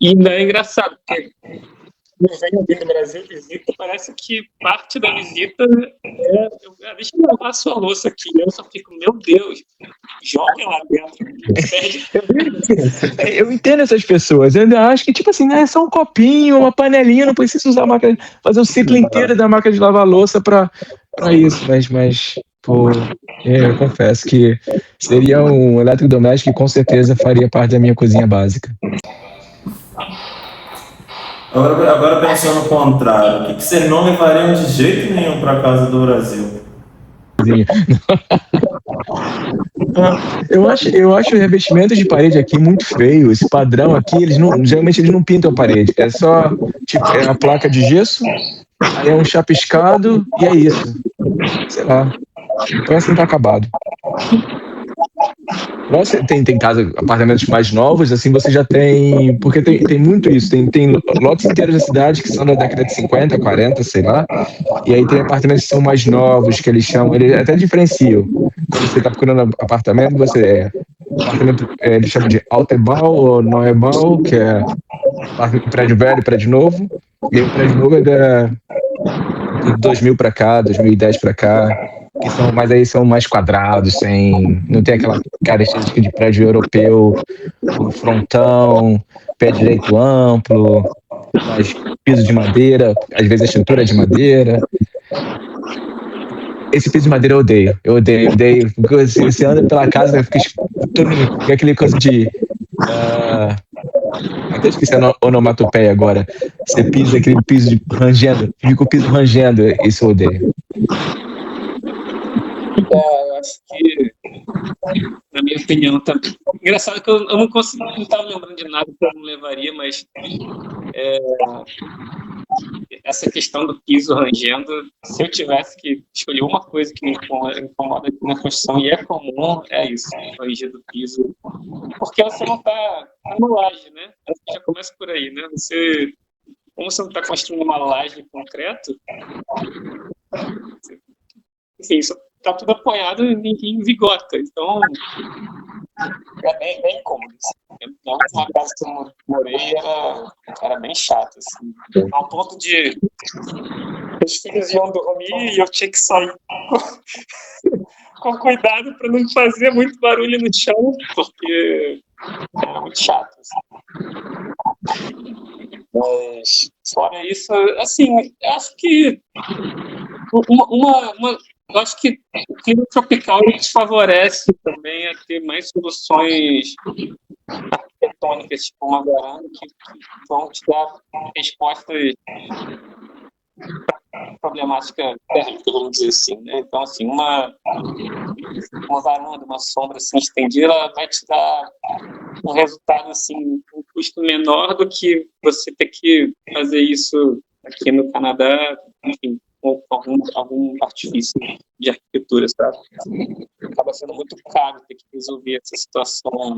e ainda é engraçado, porque eu venho aqui no Brasil, visita, parece que parte da visita deixa eu lavar a sua louça aqui. Eu só fico, meu Deus, joga lá dentro. Eu entendo essas pessoas. Eu ainda acho que, tipo assim, é só um copinho, uma panelinha, não precisa usar a máquina, fazer o ciclo inteiro da máquina de lavar louça para isso. Mas, pô, eu confesso que seria um eletrodoméstico que com certeza faria parte da minha cozinha básica. Agora pensando no contrário, o que vocês não levariam de jeito nenhum para casa do Brasil? Eu acho o revestimento de parede aqui muito feio. Esse padrão aqui, geralmente eles não pintam a parede. É só, tipo, é uma placa de gesso, aí é um chapiscado e é isso. Sei lá. Parece que não tá acabado. Você tem casa, apartamentos mais novos, assim, você já tem. Porque tem muito isso. Tem lotes inteiros da cidade que são da década de 50, 40, sei lá. E aí tem apartamentos que são mais novos, que eles chamam. Eles até diferenciam. Quando você está procurando apartamento, apartamento, eles chamam de Altebau ou Neubau, que é prédio velho, prédio novo. E aí o prédio novo é de 2000 para cá, 2010 para cá. Mas aí são mais quadrados, não tem aquela característica de prédio europeu, com frontão, pé direito amplo, mais piso de madeira, às vezes a estrutura é de madeira. Esse piso de madeira eu odeio. Porque você anda pela casa, fica aquele coisa de. Até esqueci a onomatopeia agora. Você pisa aquele piso rangendo, fica o piso rangendo, isso eu odeio. Eu acho que, na minha opinião, tá engraçado que eu não estava lembrando de nada que eu não levaria, mas essa questão do piso rangendo, se eu tivesse que escolher uma coisa que me incomoda aqui na construção, e é comum, é isso, ranger do piso, porque você não está numa laje, né? Já começa por aí, né? Como você não está construindo uma laje de concreto, enfim, isso está tudo apoiado em vigota, então é bem cômodo. Assim. Na última casa que eu morei era bem chato, assim, ao ponto de os filhos iam dormir e eu tinha que sair com cuidado para não fazer muito barulho no chão, porque era muito chato. Assim. Mas, fora isso, assim, acho que eu acho que o clima tropical te favorece também a ter mais soluções arquitetônicas, tipo uma varanda, que vão te dar respostas problemática térmica, vamos dizer assim, né? Então, assim, uma varanda, uma sombra assim estendida, ela vai te dar um resultado assim, um custo menor do que você ter que fazer isso aqui no Canadá, enfim, com algum artifício de arquitetura, sabe? Acaba sendo muito caro ter que resolver essa situação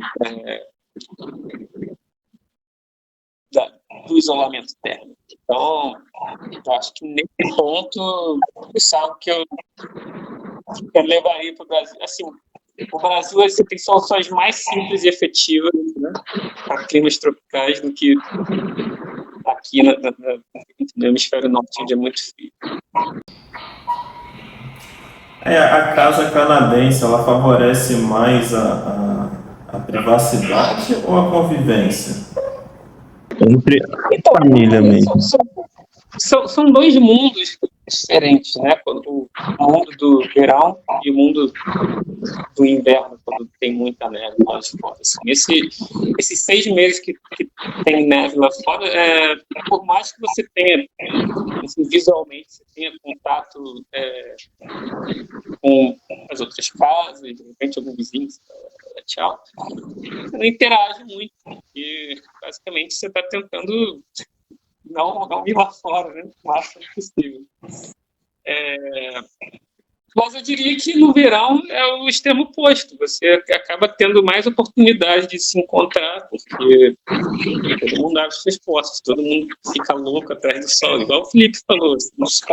do isolamento térmico. Então, eu acho que nesse ponto, isso é algo que eu levaria para o Brasil. Assim, o Brasil você tem soluções mais simples e efetivas, né, para climas tropicais do que aqui no hemisfério norte, onde é muito frio. A casa canadense, ela favorece mais a privacidade ou a convivência? Entre a família mesmo. São dois mundos diferentes, né? O mundo do verão e o mundo do inverno, quando tem muita neve lá de fora. Assim. Esses 6 meses que tem neve lá fora, por mais que você tenha, assim, visualmente, você tenha contato com as outras casas, de repente algum vizinho, tchau, você não interage muito, porque basicamente você está tentando não ir lá fora, né? O máximo possível. Mas eu diria que no verão é o extremo oposto. Você acaba tendo mais oportunidade de se encontrar, porque todo mundo abre suas portas, todo mundo fica louco atrás do sol, igual o Felipe falou. Você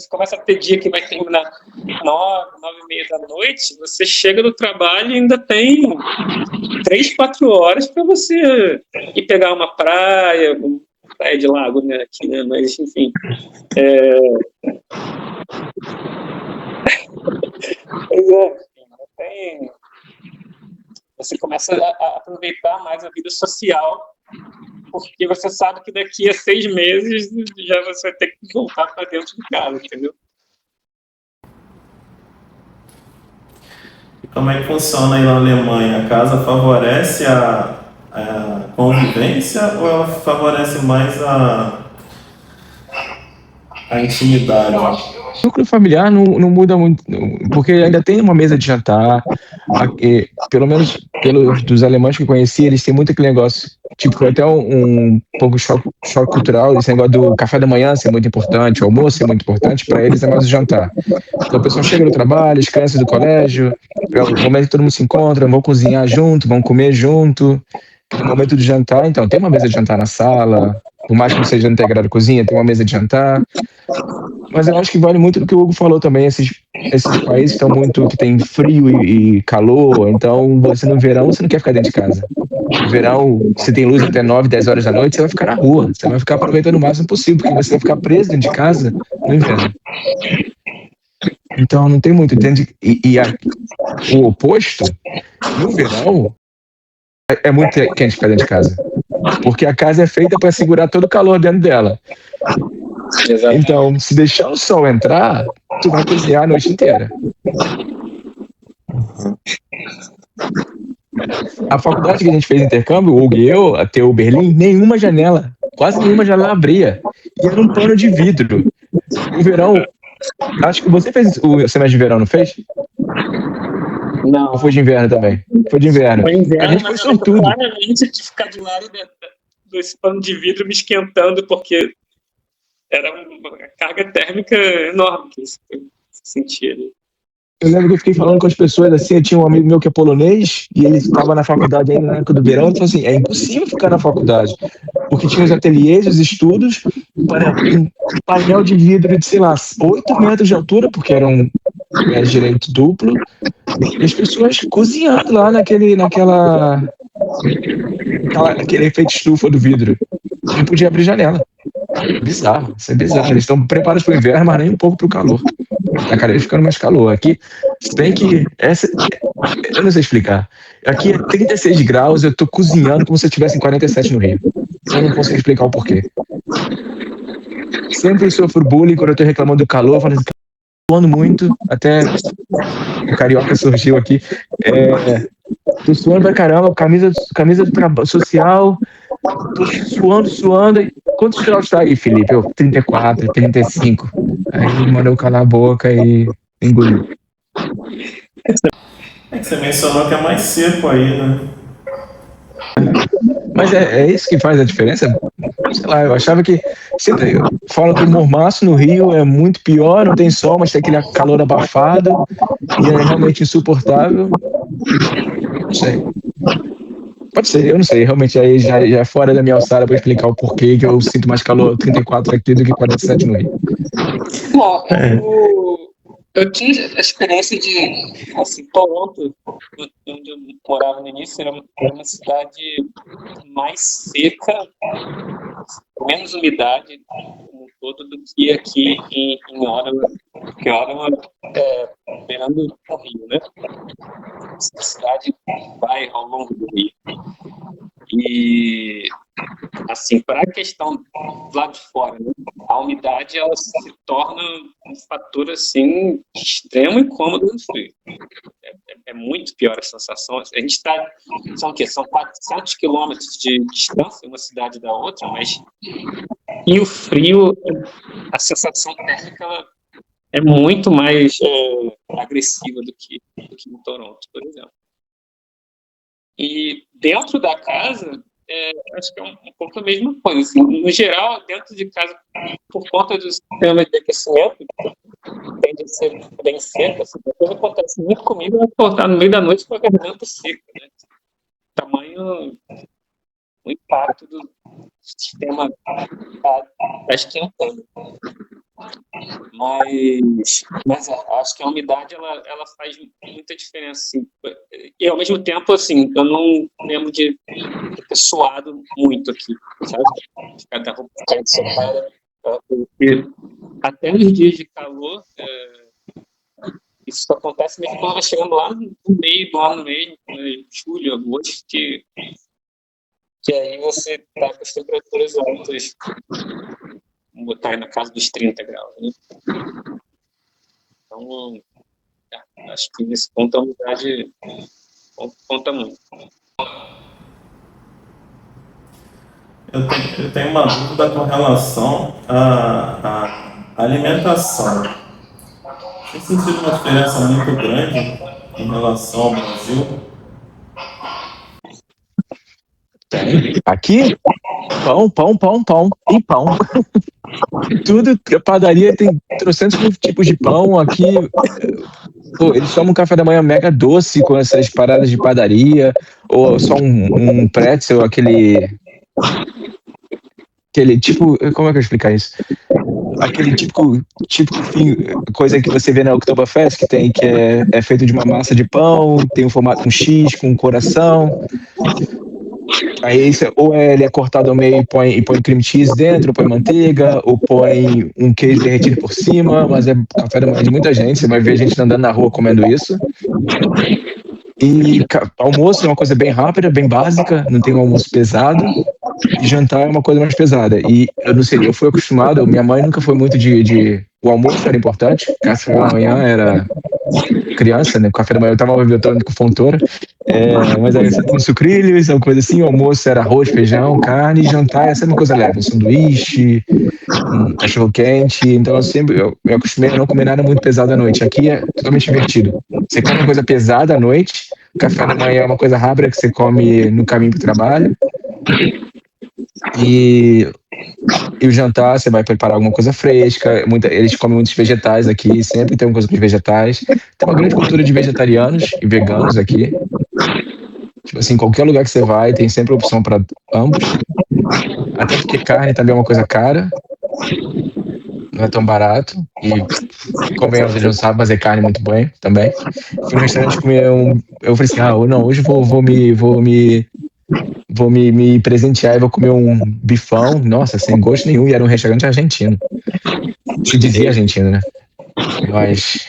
começa a ter dia que vai terminar 9h30 da noite, você chega do trabalho e ainda tem 3, 4 horas para você ir pegar uma praia de lago, né, aqui, né, mas enfim. Você começa a aproveitar mais a vida social, porque você sabe que daqui a 6 meses já você vai ter que voltar para dentro de casa, entendeu? E como é que funciona aí na Alemanha? A casa favorece a convivência ou ela favorece mais a intimidade? O núcleo familiar não muda muito, porque ainda tem uma mesa de jantar. Pelo menos dos alemães que eu conheci, eles têm muito aquele negócio, tipo, até um pouco choque cultural, esse negócio do café da manhã ser muito importante, o almoço ser muito importante, para eles é mais o jantar. Então a pessoa chega do trabalho, as crianças do colégio, é o momento que todo mundo se encontra, vão cozinhar junto, vão comer junto. No momento de jantar, então, tem uma mesa de jantar na sala, por mais que não seja integrado à cozinha, tem uma mesa de jantar. Mas eu acho que vale muito do que o Hugo falou também, esses países estão muito, que tem frio e calor, então você no verão, você não quer ficar dentro de casa. No verão, você tem luz até 9, 10 horas da noite, você vai ficar na rua, você vai ficar aproveitando o máximo possível, porque você vai ficar preso dentro de casa no inverno. Então não tem muito, entende? O oposto, no verão, é muito quente ficar dentro de casa. Porque a casa é feita para segurar todo o calor dentro dela. Exatamente. Então, se deixar o sol entrar, tu vai cozinhar a noite inteira. A faculdade que a gente fez intercâmbio, o Hugo e eu, a TU Berlim, nenhuma janela, quase nenhuma janela abria. E era um pano de vidro. No verão, acho que você fez o semestre de verão, não fez? Não. Ou foi de inverno também? Foi de inverno. Foi inverno, A gente foi sortudo. Claramente de ficar de lado desse pano de vidro me esquentando, porque era uma carga térmica enorme que você sentia ali. Eu lembro que eu fiquei falando com as pessoas assim, eu tinha um amigo meu que é polonês, e ele estava na faculdade ainda na época do verão, ele falou assim, é impossível ficar na faculdade, porque tinha os ateliês, os estudos, um painel de vidro de, sei lá, 8 metros de altura, porque era um direito duplo, e as pessoas cozinhando lá naquele efeito estufa do vidro. Não podia abrir janela. Bizarro, isso é bizarro. Eles estão preparados para o inverno, mas nem um pouco para o calor. Tá cada vez ficando mais calor. Aqui tem que. Eu não sei explicar. Aqui é 36 graus, eu tô cozinhando como se eu estivesse em 47 no Rio. Eu não consigo explicar o porquê. Sempre sofro bullying quando eu tô reclamando do calor, falando assim, tô suando muito, até o carioca surgiu aqui. Tô suando pra caramba, camisa do trabalho social, tô suando. Quantos graus tá aí, Felipe? 34, 35. Aí ele mandou calar a boca e engoliu. É que você mencionou que é mais seco aí, né? Mas é isso que faz a diferença? Sei lá, eu achava que... Sempre fala que o mormaço no Rio é muito pior, não tem sol, mas tem aquele calor abafado e é realmente insuportável. Não sei. Pode ser, eu não sei. Realmente aí já é fora da minha alçada pra explicar o porquê que eu sinto mais calor 34 aqui do que 47 no Rio. Bom, eu tive a experiência de, assim, Toronto, onde eu morava no início, era uma cidade mais seca, menos umidade como um todo do que aqui em Ottawa, porque Ottawa é beirando o Rio, né? A cidade vai ao longo do Rio. E, assim, para a questão do lado de fora, né? A umidade ela se torna um fator assim extremo e incômodo no frio. É muito pior a sensação. A gente está, são o quê? São 400 quilômetros de distância uma cidade da outra, mas e o frio, a sensação térmica ela é muito mais agressiva do que em Toronto, por exemplo. E dentro da casa, acho que é um pouco a mesma coisa. Assim, no geral, dentro de casa, por conta do sistema de aquecimento, tende a ser bem seca. Assim, a coisa acontece muito comigo, eu vou estar no meio da noite com a garganta seca. Né? Tamanho, o impacto do sistema está esquentando. Mas acho que a umidade ela faz muita diferença. Assim. E ao mesmo tempo, assim, eu não lembro de ter suado muito aqui, sabe? Ficar da roupa ficar ensopada. Porque até nos dias de calor, isso só acontece mesmo quando vai chegando lá no meio do ano mesmo, julho, agosto, que aí você está com as temperaturas altas. Vamos botar aí na casa dos 30 graus. Né? Então, acho que nesse ponto a umidade conta muito. Eu tenho uma dúvida com relação à alimentação. Tem sentido uma diferença muito grande em relação ao Brasil? Tem. Aqui, pão e pão. Tudo, a padaria tem trocentos tipos de pão. Aqui, pô, eles tomam um café da manhã mega doce com essas paradas de padaria, ou só um pretzel, aquele tipo, como é que eu explicar isso? Aquele típico coisa que você vê na Oktoberfest, que é feito de uma massa de pão, tem um formato, um X com um coração. Aí ou ele é cortado ao meio e põe cream cheese dentro, põe manteiga, ou põe um queijo derretido por cima, mas é café da manhã de muita gente, você vai ver gente andando na rua comendo isso. E almoço é uma coisa bem rápida, bem básica, não tem um almoço pesado. E jantar é uma coisa mais pesada. E eu não sei, eu fui acostumado, minha mãe nunca foi muito o almoço era importante, café da manhã era criança, né? Café da manhã eu tava com fontora. Mas aí você tem sucrilhos, uma coisa assim, o almoço era arroz, feijão, carne, e jantar é sempre uma coisa leve, um sanduíche, um cachorro quente. Então eu me acostumei a não comer nada muito pesado à noite. Aqui é totalmente invertido. Você come uma coisa pesada à noite, café da manhã é uma coisa rápida que você come no caminho para o trabalho. E o jantar, você vai preparar alguma coisa fresca. Eles comem muitos vegetais aqui, sempre tem uma coisa com vegetais. Tem uma grande cultura de vegetarianos e veganos aqui. Tipo assim, qualquer lugar que você vai, tem sempre opção para ambos. Até porque carne também é uma coisa cara. Não é tão barato. E convenhamos, eles não sabem fazer carne muito bem também. Fui no restaurante comer eu falei assim, não, hoje vou me presentear e vou comer um bifão, nossa, sem gosto nenhum, e era um restaurante argentino. Se dizia argentino, né? Mas,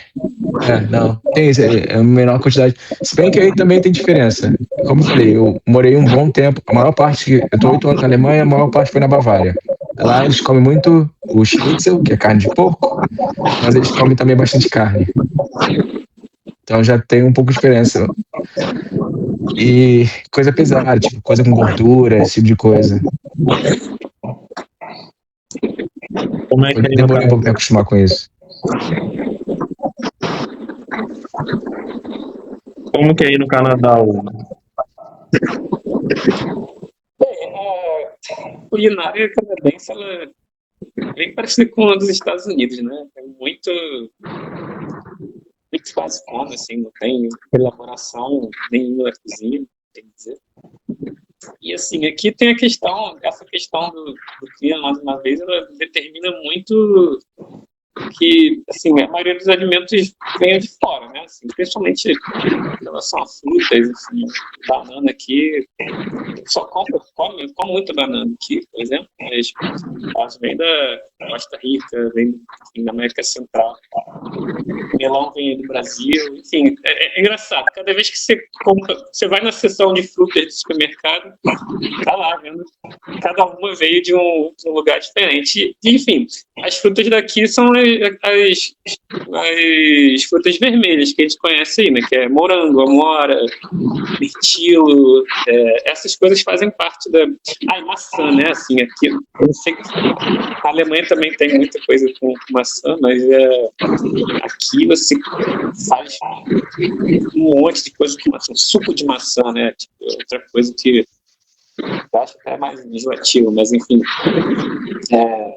não, tem a menor quantidade. Se bem que aí também tem diferença. Como eu falei, eu morei um bom tempo, a maior parte, eu tô 8 anos na Alemanha, a maior parte foi na Bavária. Lá eles comem muito o schnitzel, que é carne de porco, mas eles comem também bastante carne. Então já tem um pouco de diferença. E coisa pesada, tipo, coisa com gordura, esse tipo de coisa. Como é que Eu demorei um pouco pra me acostumar com isso. Como que é aí no Canadá? A culinária canadense ela é bem parecida com a dos Estados Unidos, né? É muito basicona, assim, não tem elaboração nenhuma na cozinha. bem dizer. E assim, aqui tem essa questão do clima, mais uma vez, ela determina muito que, assim, a maioria dos alimentos vem de fora, né? Assim, principalmente em relação a frutas, assim, banana aqui, só como muita banana aqui, por exemplo, mas vem da Costa Rica, vem, enfim, da América Central, melão vem do Brasil, enfim, é engraçado, cada vez que você compra, você vai na seção de frutas do supermercado, tá lá vendo, cada uma veio de um lugar diferente, e, enfim, as frutas daqui são as frutas vermelhas que a gente conhece aí, né? Que é morango, amora, mirtilo, essas coisas fazem parte da... Ah, e maçã, né? Assim, aqui, eu não sei, a Alemanha também tem muita coisa com maçã, mas aqui você faz um monte de coisa com maçã, suco de maçã, né? Tipo, outra coisa que eu acho que é mais enjoativo, mas enfim, é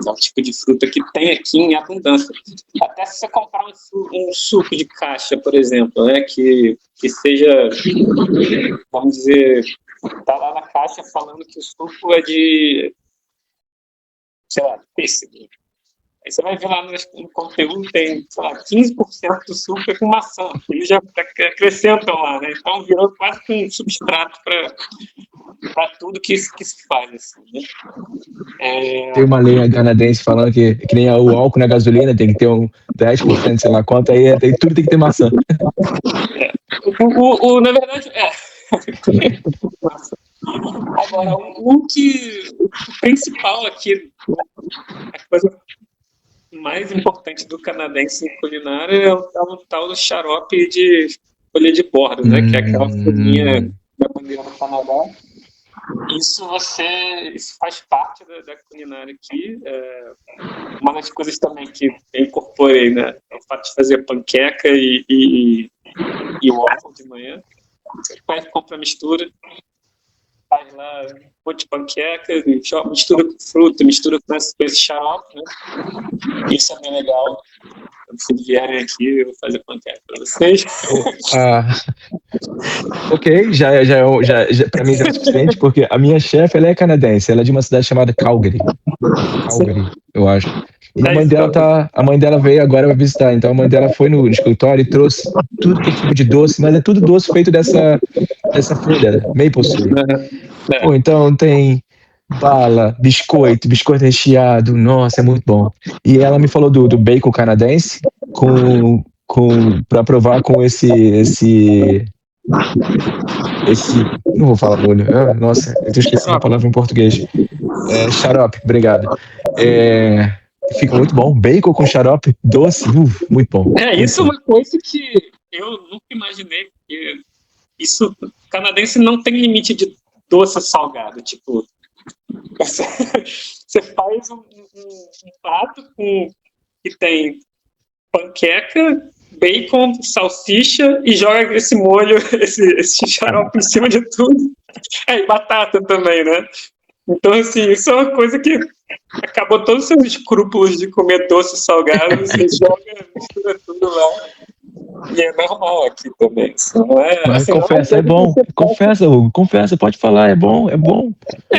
um tipo de fruta que tem aqui em abundância. Até se você comprar um suco de caixa, por exemplo, né, que seja, vamos dizer, tá lá na caixa falando que o suco é de, sei lá, pêssego. Aí você vai ver lá no conteúdo, tem, sei lá, 15% do suco é com maçã. Eles já acrescentam lá, né? Então virou quase que um substrato para tudo que se faz, assim, né? Tem uma lei canadense falando que nem o álcool na gasolina tem que ter um 10%, sei lá quanto, aí tudo tem que ter maçã. Na verdade, Agora, o principal aqui, a coisa mais importante do canadense em culinária é o tal do xarope de folha de bordo, né? Que é aquela folhinha da bandeira do Canadá. Isso faz parte da culinária aqui. Uma das coisas também que eu incorporei, né? É o fato de fazer panqueca e waffle de manhã. Você compra a mistura, faz lá um monte de panqueca, mistura com fruta, mistura com esse xarope, né? Isso é bem legal. Quando vocês vierem aqui, eu vou fazer panqueca para vocês. Ok, já para mim já é suficiente, porque a minha chefe, ela é canadense, ela é de uma cidade chamada Calgary, eu acho. E a mãe dela veio agora para visitar, então a mãe dela foi no escritório e trouxe tudo que é tipo de doce, mas é tudo doce feito dessa folha, maple syrup. Pô, então tem bala, biscoito recheado, nossa, é muito bom. E ela me falou do bacon canadense para provar com esse não vou falar molho, nossa, eu tô esquecendo a palavra em português. Xarope, obrigado. Fica muito bom, bacon com xarope, doce, muito bom. Isso é uma coisa que eu nunca imaginei, porque canadense não tem limite de doce salgado, tipo, você faz um prato que tem panqueca, bacon, salsicha e joga esse molho, esse xarope em cima de tudo. E batata também, né? Então, assim, isso é uma coisa que acabou todos os seus escrúpulos de comer doce salgado, você joga, mistura tudo lá. E é normal aqui também. Não é, mas assim, confessa, é bom. Confessa, Hugo, confessa, pode falar, é bom.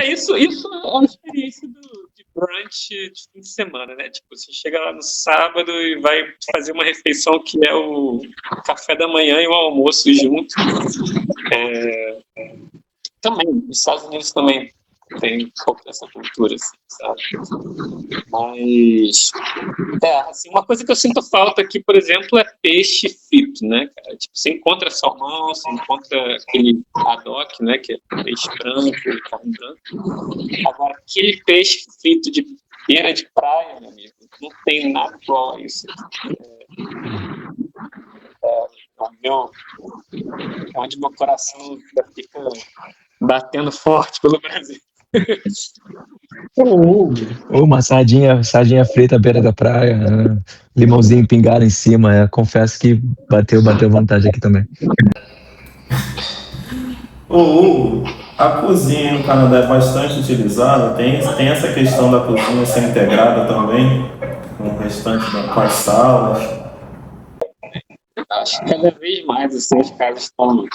Isso é uma experiência de brunch de fim de semana, né? Tipo, você chega lá no sábado e vai fazer uma refeição que é o café da manhã e o almoço junto. Também, nos Estados Unidos também tem um pouco dessa cultura, assim, sabe? Mas, assim, uma coisa que eu sinto falta aqui, por exemplo, é peixe frito, né, cara? Tipo, você encontra salmão, você encontra aquele haddock, né, que é peixe branco, carne branca. Agora, aquele peixe frito de beira de praia, meu amigo, não tem nada igual a isso. Onde meu coração fica batendo forte pelo Brasil. Uma sardinha frita à beira da praia, limãozinho pingado em cima, confesso que bateu vontade aqui também. A cozinha no Canadá é bastante utilizada, tem essa questão da cozinha ser integrada também com o restante com as salas. Acho que cada vez mais assim, as casas estão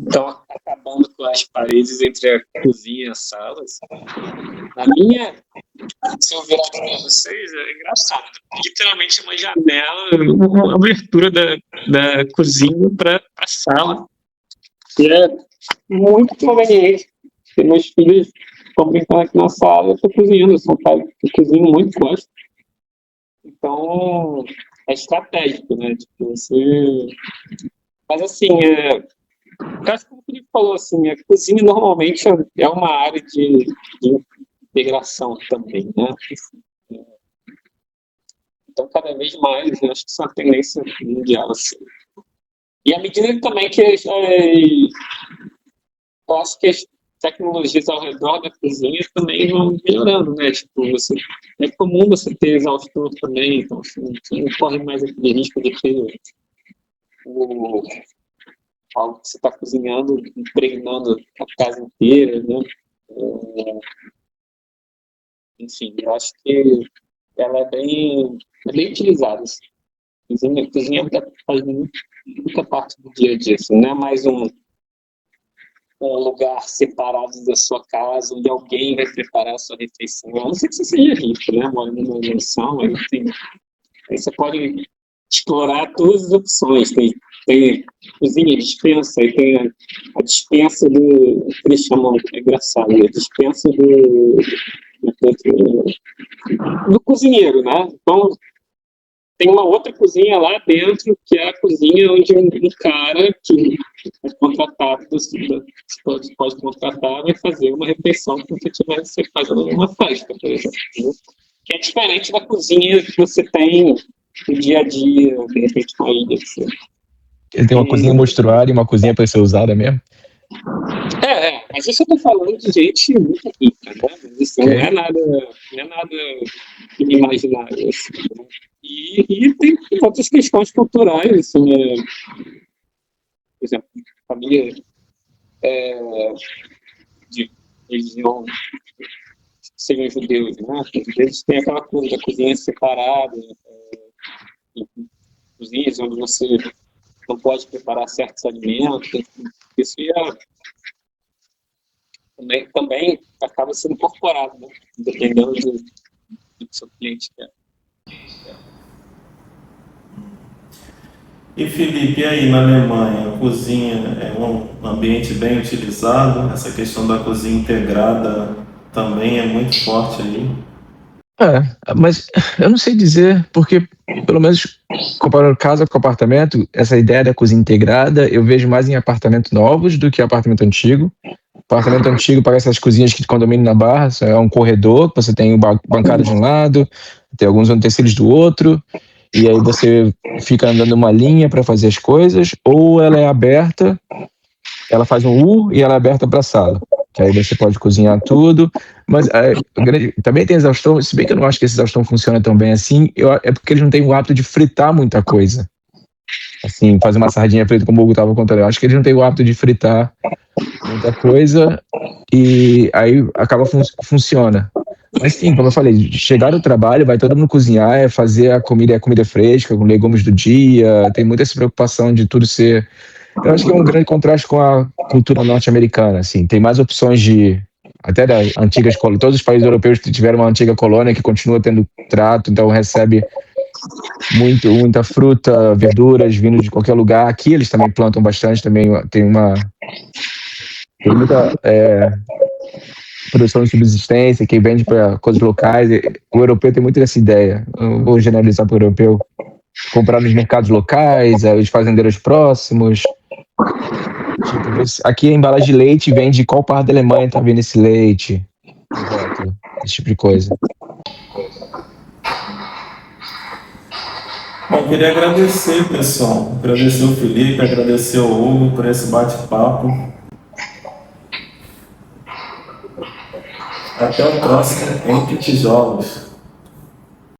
estão acabando com as paredes entre a cozinha e a sala. Assim. Na minha, se eu virar aqui para vocês, é engraçado. Literalmente uma janela, uma abertura da cozinha para a sala. E é muito conveniente. Porque meus filhos estão brincando aqui na sala, eu estou cozinhando. Eu sou um cara que cozinho muito, gosto. Então, é estratégico, né? Tipo, você... Mas, assim, acho que como o Felipe falou, assim, a cozinha normalmente é uma área de integração também, né? Então, cada vez mais, eu acho que isso é uma tendência mundial, assim. E à medida também que eu acho que as tecnologias ao redor da cozinha também vão melhorando, né? Tipo, é comum você ter exaustor também, então você não corre mais aquele risco de ter algo que você está cozinhando, impregnando a casa inteira, né? Enfim, eu acho que ela é bem utilizada. Assim. Cozinha faz muita parte do dia a dia, assim, não é mais um lugar separado da sua casa, onde alguém vai preparar a sua refeição. A não ser que você seja rico, né? Morando numa mansão, aí você pode explorar todas as opções. Tem cozinha, dispensa, aí tem a dispensa do... que eles chamam, é engraçado, a dispensa do cozinheiro, né? Então, tem uma outra cozinha lá dentro, que é a cozinha onde um cara que é contratado, pode contratar, vai fazer uma refeição como se estivesse fazendo uma festa, por exemplo. Que é diferente da cozinha que você tem no dia a dia, de repente, uma ilha. Assim. Ele tem uma cozinha mostruária e uma cozinha para ser usada mesmo? Mas isso eu tô falando de gente muito rica, né? Isso não é nada inimaginável, assim, né? E tem outras questões culturais, assim, por exemplo, família de religião, sejam judeus, né? Eles têm aquela coisa da cozinha separada, cozinhas onde você não pode preparar certos alimentos, isso também acaba sendo incorporado, né? Dependendo do seu cliente quer. E Felipe, e aí na Alemanha, a cozinha é um ambiente bem utilizado? Essa questão da cozinha integrada também é muito forte aí? Mas eu não sei dizer, porque pelo menos comparando casa com apartamento, essa ideia da cozinha integrada eu vejo mais em apartamentos novos do que apartamento antigo. Apartamento antigo parece as cozinhas que de condomínio na Barra, é um corredor, você tem bancada de um lado, tem alguns utensílios do outro, e aí você fica andando uma linha para fazer as coisas, ou ela é aberta, ela faz um U e ela é aberta para a sala, que aí você pode cozinhar tudo, mas também tem exaustão, se bem que eu não acho que esse exaustão funciona tão bem assim, é porque eles não têm o hábito de fritar muita coisa. Assim, fazer uma sardinha frita, como o Hugo estava contando, eu acho que eles não têm o hábito de fritar muita coisa e aí funciona. Mas sim, como eu falei, chegar no trabalho, vai todo mundo cozinhar, fazer a comida fresca, com legumes do dia, tem muita essa preocupação de tudo ser... Eu acho que é um grande contraste com a cultura norte-americana, assim, tem mais opções até das antigas colônias, todos os países europeus tiveram uma antiga colônia que continua tendo trato, então recebe muita fruta, verduras vindo de qualquer lugar. Aqui eles também plantam bastante, também tem muita produção de subsistência que vende para coisas locais. O europeu tem muito essa ideia. Eu vou generalizar para o europeu. Comprar nos mercados locais, os fazendeiros próximos. Tipo, aqui a embalagem de leite vem de qual parte da Alemanha está vindo esse leite. Exato. Esse tipo de coisa. Bom, eu queria agradecer, pessoal. Agradecer o Felipe, agradecer o Hugo por esse bate-papo. Até o próximo Entre Tijolos.